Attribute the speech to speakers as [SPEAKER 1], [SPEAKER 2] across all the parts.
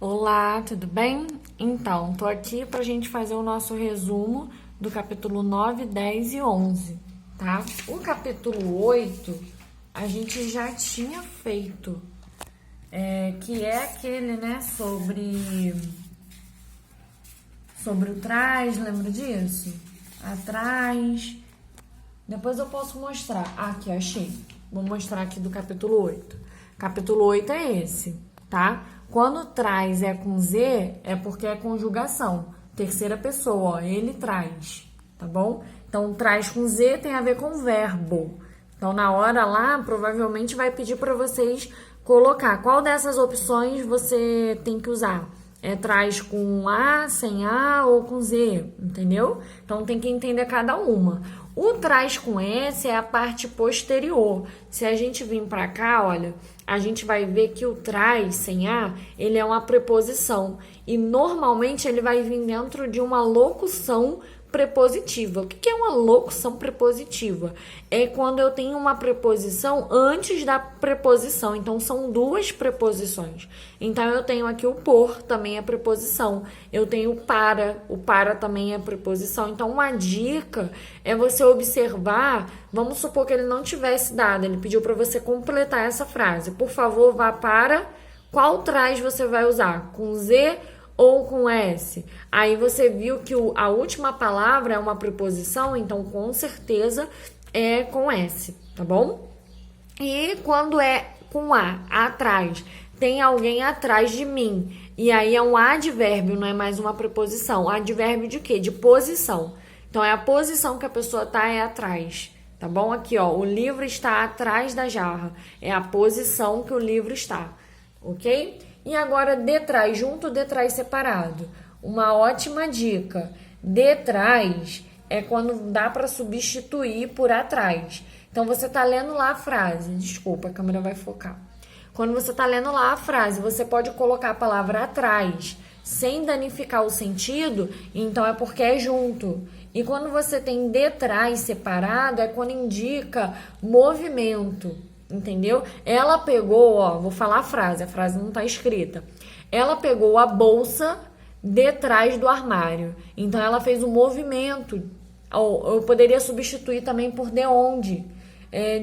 [SPEAKER 1] Olá, tudo bem? Então, tô aqui pra gente fazer o nosso resumo do capítulo 9, 10 e 11, tá? O capítulo 8 a gente já tinha feito, que é aquele, né, sobre o trás, lembra disso? Atrás. Depois eu posso mostrar. Aqui, achei. Vou mostrar aqui do capítulo 8. Capítulo 8 é esse, tá? Quando traz é com Z, é porque é conjugação. Terceira pessoa, ó, ele traz, tá bom? Então, traz com Z tem a ver com verbo. Então, na hora lá, provavelmente vai pedir para vocês colocar qual dessas opções você tem que usar. Traz com A, sem A ou com Z, entendeu? Então tem que entender cada uma. O traz com S é a parte posterior. Se a gente vir para cá, olha, a gente vai ver que o traz sem A, ele é uma preposição. E normalmente ele vai vir dentro de uma locução prepositiva. O que é uma locução prepositiva? É quando eu tenho uma preposição antes da preposição. Então, são duas preposições. Então, eu tenho aqui o por, também é preposição. Eu tenho o para também é preposição. Então, uma dica é você observar, vamos supor que ele não tivesse dado, ele pediu para você completar essa frase. Por favor, vá para qual traz você vai usar? Com Z ou com S. Aí você viu que a última palavra é uma preposição, então com certeza é com S, tá bom? E quando é com A, atrás, tem alguém atrás de mim. E aí é um advérbio, não é mais uma preposição. Advérbio de quê? De posição. Então é a posição que a pessoa tá é atrás. Tá bom? Aqui, ó, o livro está atrás da jarra. É a posição que o livro está, ok? E agora, detrás, junto, detrás, separado. Uma ótima dica. Detrás é quando dá para substituir por atrás. Então, você está lendo lá a frase. Desculpa, a câmera vai focar. Quando você está lendo lá a frase, você pode colocar a palavra atrás sem danificar o sentido, então é porque é junto. E quando você tem detrás separado, é quando indica movimento. Entendeu? Ela pegou, ó, vou falar a frase não tá escrita. Ela pegou a bolsa detrás do armário. Então ela fez um movimento. Ou eu poderia substituir também por de onde.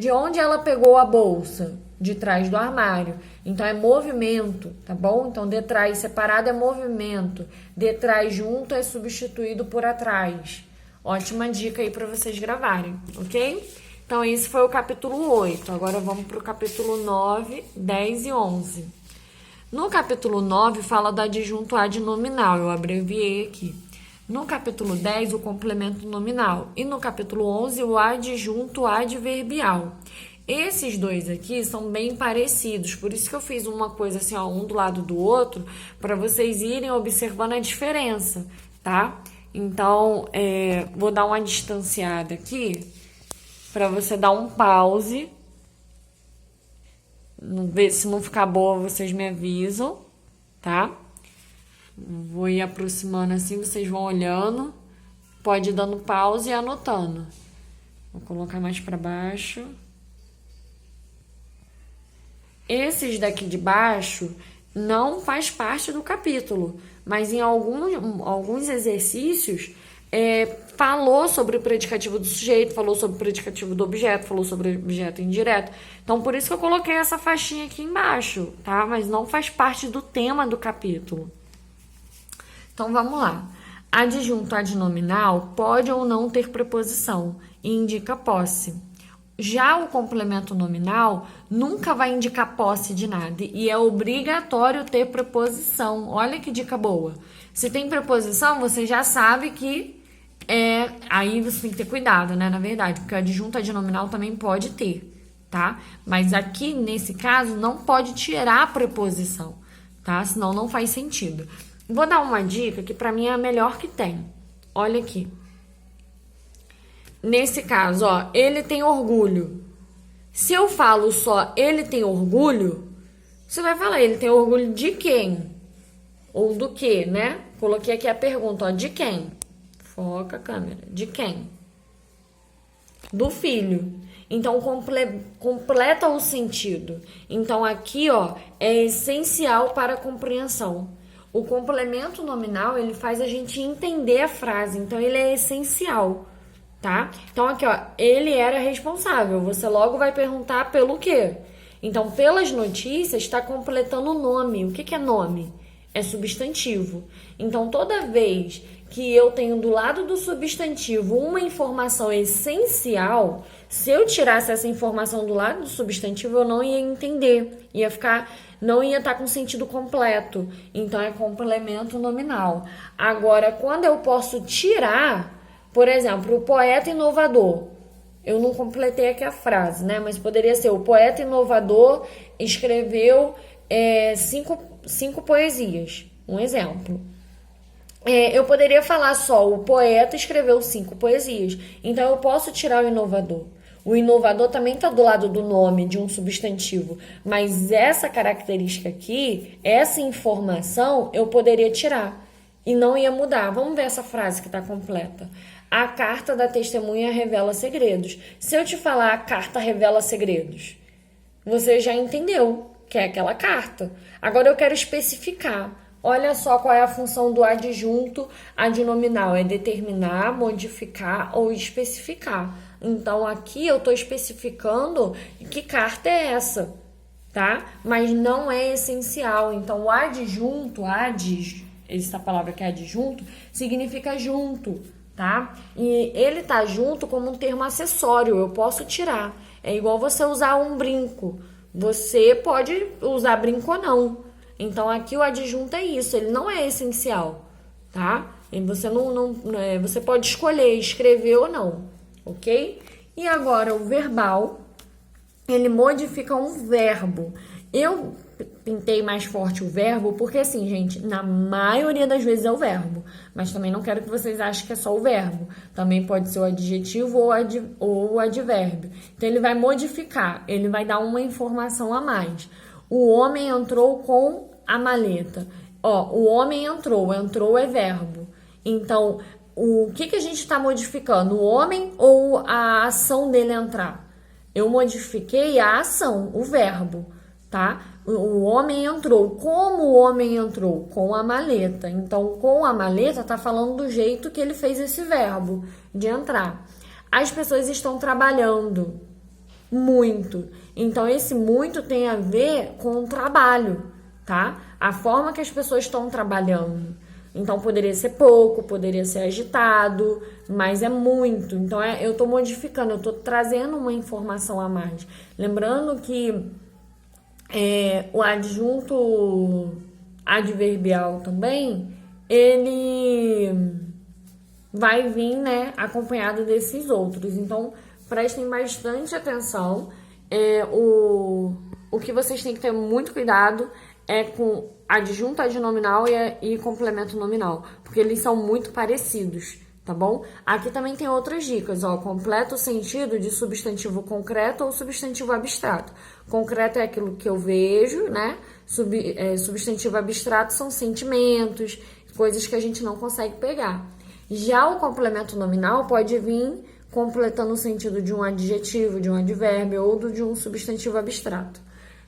[SPEAKER 1] De onde ela pegou a bolsa? De trás do armário. Então é movimento, tá bom? Então detrás separado é movimento. Detrás junto é substituído por atrás. Ótima dica aí para vocês gravarem, ok? Então, esse foi o capítulo 8. Agora vamos para o capítulo 9, 10 e 11. No capítulo 9, fala do adjunto adnominal. Eu abreviei aqui. No capítulo 10, o complemento nominal. E no capítulo 11, o adjunto adverbial. Esses dois aqui são bem parecidos. Por isso que eu fiz uma coisa assim, ó, um do lado do outro, para vocês irem observando a diferença, tá? Então, vou dar uma distanciada aqui, para você dar um pause. Ver se não ficar boa, vocês me avisam, tá? Vou ir aproximando assim, vocês vão olhando. Pode ir dando pause e anotando. Vou colocar mais para baixo. Esses daqui de baixo não faz parte do capítulo, mas em alguns exercícios falou sobre o predicativo do sujeito, falou sobre o predicativo do objeto, falou sobre o objeto indireto. Então, por isso que eu coloquei essa faixinha aqui embaixo, tá? Mas não faz parte do tema do capítulo. Então, vamos lá. Adjunto adnominal pode ou não ter preposição e indica posse. Já o complemento nominal nunca vai indicar posse de nada e é obrigatório ter preposição. Olha que dica boa. Se tem preposição, você já sabe que aí você tem que ter cuidado, né? Na verdade, porque o adjunto adnominal também pode ter, tá? Mas aqui, nesse caso, não pode tirar a preposição, tá? Senão não faz sentido. Vou dar uma dica que pra mim é a melhor que tem. Olha aqui. Nesse caso, ó, ele tem orgulho. Se eu falo só ele tem orgulho, você vai falar, ele tem orgulho de quem? Ou do que, né? Coloquei aqui a pergunta, ó, de quem? Foca a câmera. De quem? Do filho. Então, completa o sentido. Então, aqui, ó, é essencial para a compreensão. O complemento nominal, ele faz a gente entender a frase, então ele é essencial, tá? Então aqui, ó, ele era responsável, você logo vai perguntar pelo quê? Então, pelas notícias, está completando o nome. O que é nome? É substantivo. Então, toda vez que eu tenho do lado do substantivo uma informação essencial, se eu tirasse essa informação do lado do substantivo, eu não ia entender. Não ia estar com sentido completo. Então, é complemento nominal. Agora, quando eu posso tirar, por exemplo, o poeta inovador. Eu não completei aqui a frase, né? Mas poderia ser: o poeta inovador escreveu 5 poesias. Um exemplo. Eu poderia falar só: o poeta escreveu 5 poesias. Então, eu posso tirar o inovador. O inovador também está do lado do nome de um substantivo. Mas essa característica aqui, essa informação, eu poderia tirar. E não ia mudar. Vamos ver essa frase que está completa. A carta da testemunha revela segredos. Se eu te falar a carta revela segredos, você já entendeu que é aquela carta. Agora eu quero especificar. Olha só qual é a função do adjunto adnominal. É determinar, modificar ou especificar. Então aqui eu estou especificando que carta é essa, tá? Mas não é essencial. Então o adjunto, essa palavra que é adjunto, significa junto, tá? E ele tá junto como um termo acessório, eu posso tirar. É igual você usar um brinco. Você pode usar brinco ou não. Então aqui o adjunto é isso, ele não é essencial, tá? E você pode escolher escrever ou não, ok? E agora o verbal, ele modifica um verbo. Eu pintei mais forte o verbo porque, assim, gente, na maioria das vezes é o verbo. Mas também não quero que vocês achem que é só o verbo. Também pode ser o adjetivo ou o advérbio. Então, ele vai modificar, ele vai dar uma informação a mais. O homem entrou com a maleta. Ó, o homem entrou é verbo. Então, o que a gente está modificando? O homem ou a ação dele entrar? Eu modifiquei a ação, o verbo, tá? O homem entrou. Como o homem entrou? Com a maleta. Então, com a maleta tá falando do jeito que ele fez esse verbo de entrar. As pessoas estão trabalhando muito. Então, esse muito tem a ver com o trabalho, tá? A forma que as pessoas estão trabalhando. Então, poderia ser pouco, poderia ser agitado, mas é muito. Então, eu tô modificando, eu tô trazendo uma informação a mais. Lembrando que o adjunto adverbial também, ele vai vir, né, acompanhado desses outros. Então, prestem bastante atenção. O que vocês têm que ter muito cuidado é com adjunto adnominal e complemento nominal, porque eles são muito parecidos, tá bom? Aqui também tem outras dicas, ó, completa o sentido de substantivo concreto ou substantivo abstrato. Concreto é aquilo que eu vejo, né? Substantivo abstrato são sentimentos, coisas que a gente não consegue pegar. Já o complemento nominal pode vir completando o sentido de um adjetivo, de um advérbio ou de um substantivo abstrato.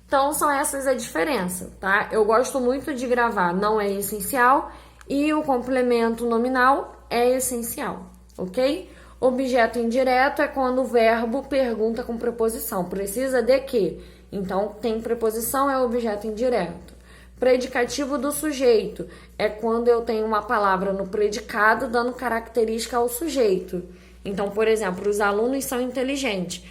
[SPEAKER 1] Então, são essas a diferença, tá? Eu gosto muito de gravar, não é essencial, e o complemento nominal é essencial, ok? Objeto indireto é quando o verbo pergunta com preposição. Precisa de quê? Então, tem preposição, é objeto indireto. Predicativo do sujeito é quando eu tenho uma palavra no predicado dando característica ao sujeito. Então, por exemplo, os alunos são inteligentes.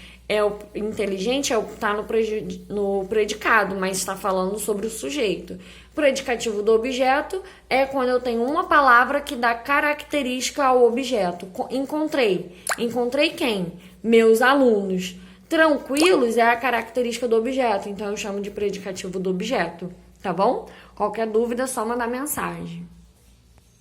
[SPEAKER 1] Inteligente está no predicado, mas está falando sobre o sujeito. Predicativo do objeto é quando eu tenho uma palavra que dá característica ao objeto. Encontrei. Encontrei quem? Meus alunos. Tranquilos é a característica do objeto, então eu chamo de predicativo do objeto, tá bom? Qualquer dúvida é só mandar mensagem.